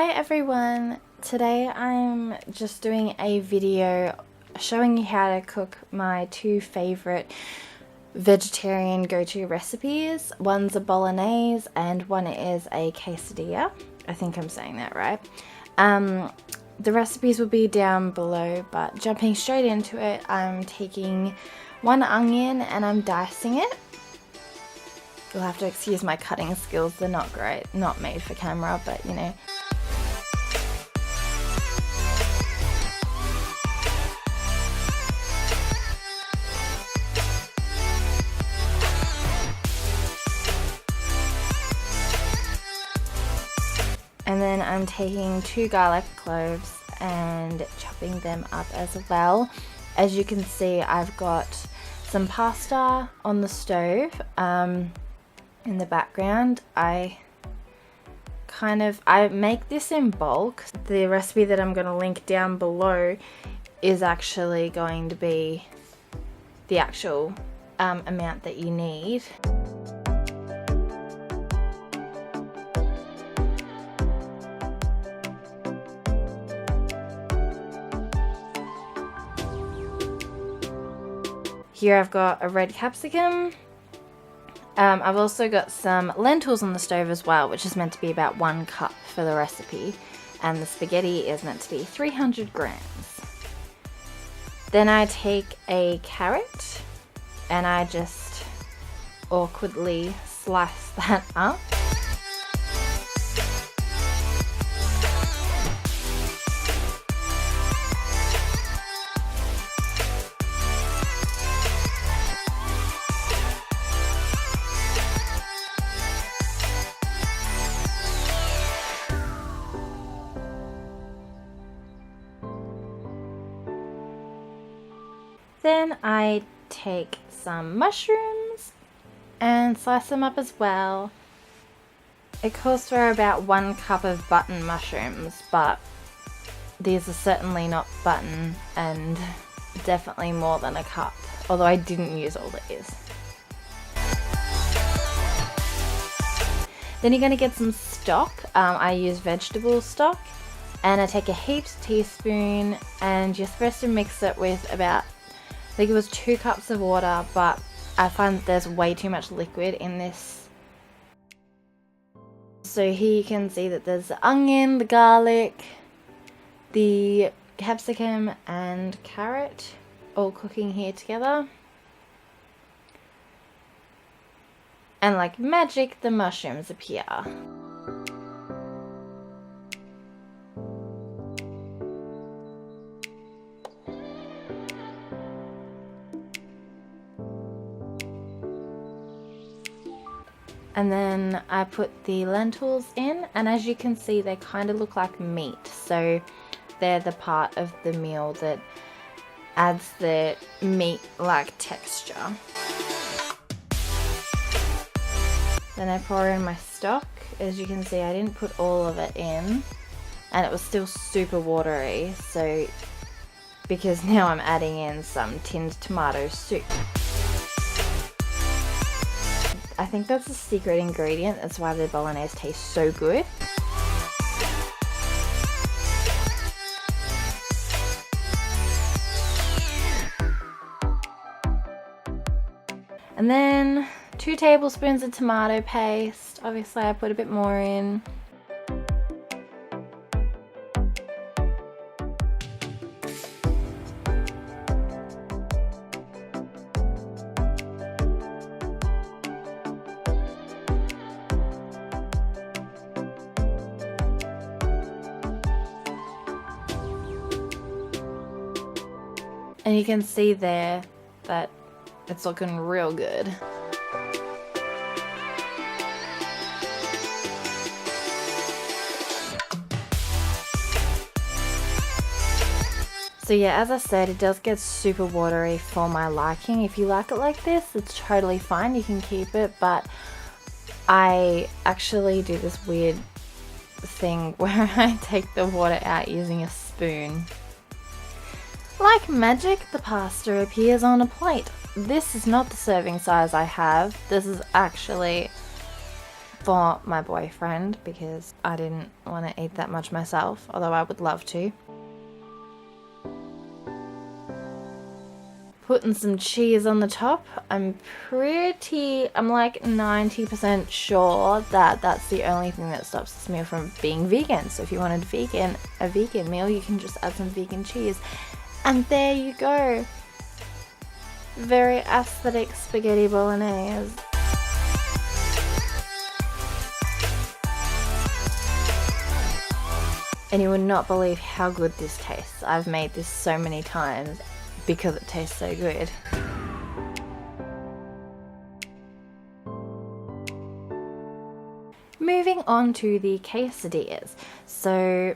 Hi everyone! Today I'm just doing a video showing you how to cook my two favourite vegetarian go-to recipes. One's a bolognese and one is a quesadilla. I think I'm saying that right. The recipes will be down below, but jumping straight into it, I'm taking one onion and I'm dicing it. You'll have to excuse my cutting skills, they're not great, not made for camera, but you know. And then I'm taking 2 garlic cloves and chopping them up as well. As you can see, I've got some pasta on the stove in the background. I make this in bulk. The recipe that I'm going to link down below is actually going to be the actual amount that you need. Here I've got a red capsicum. I've also got some lentils on the stove as well, which is meant to be about 1 cup for the recipe. And the spaghetti is meant to be 300 grams. Then I take a carrot and I just awkwardly slice that up. Then I take some mushrooms and slice them up as well. It calls for about 1 cup of button mushrooms, but these are certainly not button and definitely more than a cup, although I didn't use all these. Then you're going to get some stock. I use vegetable stock, and I take a heaped teaspoon and you're supposed to mix it with about, I think it was 2 cups of water, but I find that there's way too much liquid in this. So here you can see that there's the onion, the garlic, the capsicum and carrot all cooking here together. And like magic, the mushrooms appear. And then I put the lentils in, and as you can see, they kind of look like meat. So they're the part of the meal that adds the meat-like texture. Then I pour in my stock. As you can see, I didn't put all of it in, and it was still super watery. So because now I'm adding in some tinned tomato soup. I think that's a secret ingredient. That's why the bolognese tastes so good. And then 2 tablespoons of tomato paste. Obviously I put a bit more in. And you can see there that it's looking real good. So yeah, as I said, it does get super watery for my liking. If you like it like this, it's totally fine, you can keep it, but I actually do this weird thing where I take the water out using a spoon. Like magic, the pasta appears on a plate. This is not the serving size I have. This is actually for my boyfriend because I didn't want to eat that much myself, although I would love to. Putting some cheese on the top. I'm like 90% sure that that's the only thing that stops this meal from being vegan. So if you wanted a vegan meal, you can just add some vegan cheese. And there you go. Very aesthetic spaghetti bolognese. And you would not believe how good this tastes. I've made this so many times because it tastes so good. Moving on to the quesadillas. So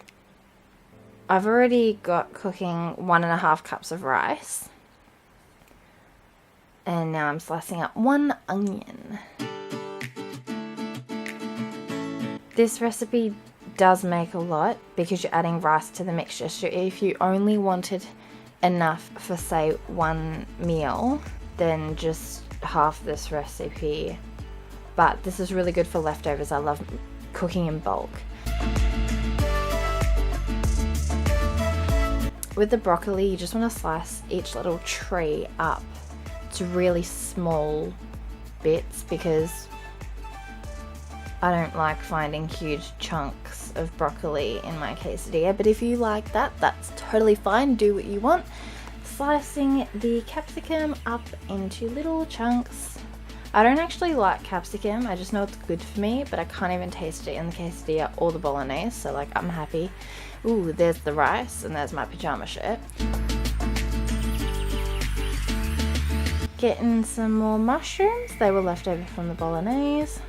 I've already got cooking 1.5 cups of rice. And now I'm slicing up 1 onion. This recipe does make a lot because you're adding rice to the mixture. So if you only wanted enough for say 1 meal, then just half this recipe. But this is really good for leftovers. I love cooking in bulk. With the broccoli, you just want to slice each little tree up to really small bits because I don't like finding huge chunks of broccoli in my quesadilla, but if you like that, that's totally fine. Do what you want. Slicing the capsicum up into little chunks. I don't actually like capsicum, I just know it's good for me, but I can't even taste it in the quesadilla or the bolognese, so like I'm happy. Ooh, there's the rice and there's my pajama shirt. Getting some more mushrooms, they were left over from the bolognese.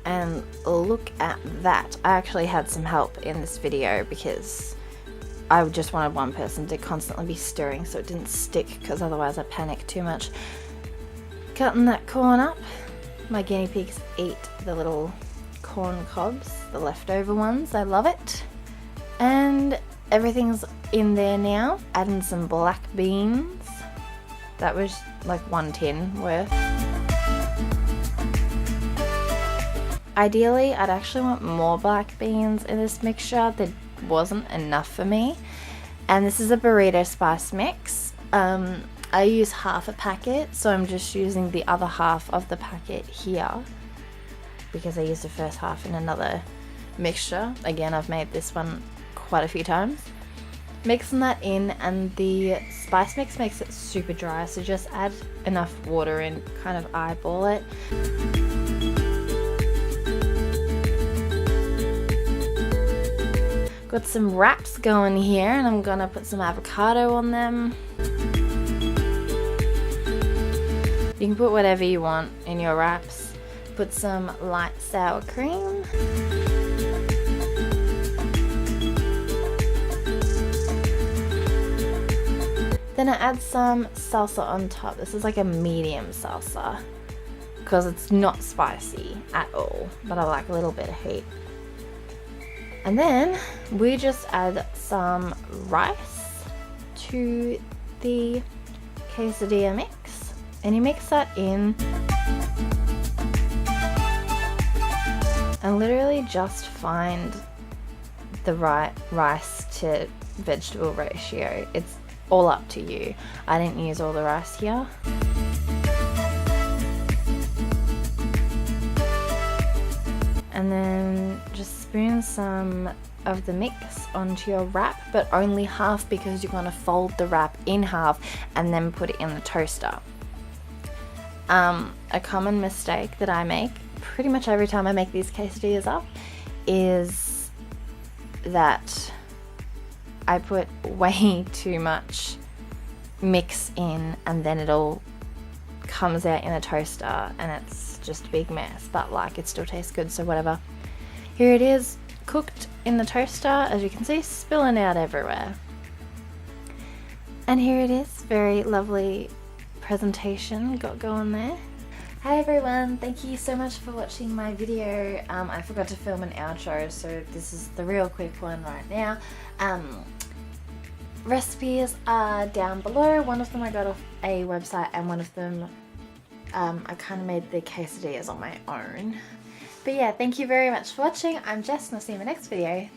And look at that. I actually had some help in this video because I just wanted one person to constantly be stirring so it didn't stick, because otherwise I panic too much. Cutting that corn up. My guinea pigs eat the little corn cobs, the leftover ones. I love it. And everything's in there now. Adding some black beans. That was like 1 tin worth. Ideally, I'd actually want more black beans in this mixture. There wasn't enough for me. And this is a burrito spice mix. I use half a packet, so I'm just using the other half of the packet here because I used the first half in another mixture. Again, I've made this one quite a few times. Mixing that in, and the spice mix makes it super dry, so just add enough water and kind of eyeball it. Got some wraps going here, and I'm gonna put some avocado on them. You can put whatever you want in your wraps. Put some light sour cream. Then I add some salsa on top. This is like a medium salsa because it's not spicy at all, but I like a little bit of heat. And then we just add some rice to the quesadilla mix, and you mix that in and literally just find the right rice to vegetable ratio. It's all up to you. I didn't use all the rice here. And then just spoon some of the mix onto your wrap, but only half because you're going to fold the wrap in half and then put it in the toaster. A common mistake that I make pretty much every time I make these quesadillas up is that I put way too much mix in and then it all comes out in the toaster and it's just a big mess, but like it still tastes good, so whatever. Here it is, cooked in the toaster, as you can see, spilling out everywhere. And here it is, very lovely presentation got going there. Hi everyone, thank you so much for watching my video. I forgot to film an outro, so this is the real quick one right now. recipes are down below. One of them I got off a website and one of them I kind of made the quesadillas on my own. But yeah, thank you very much for watching. I'm Jess and I'll see you in my next video.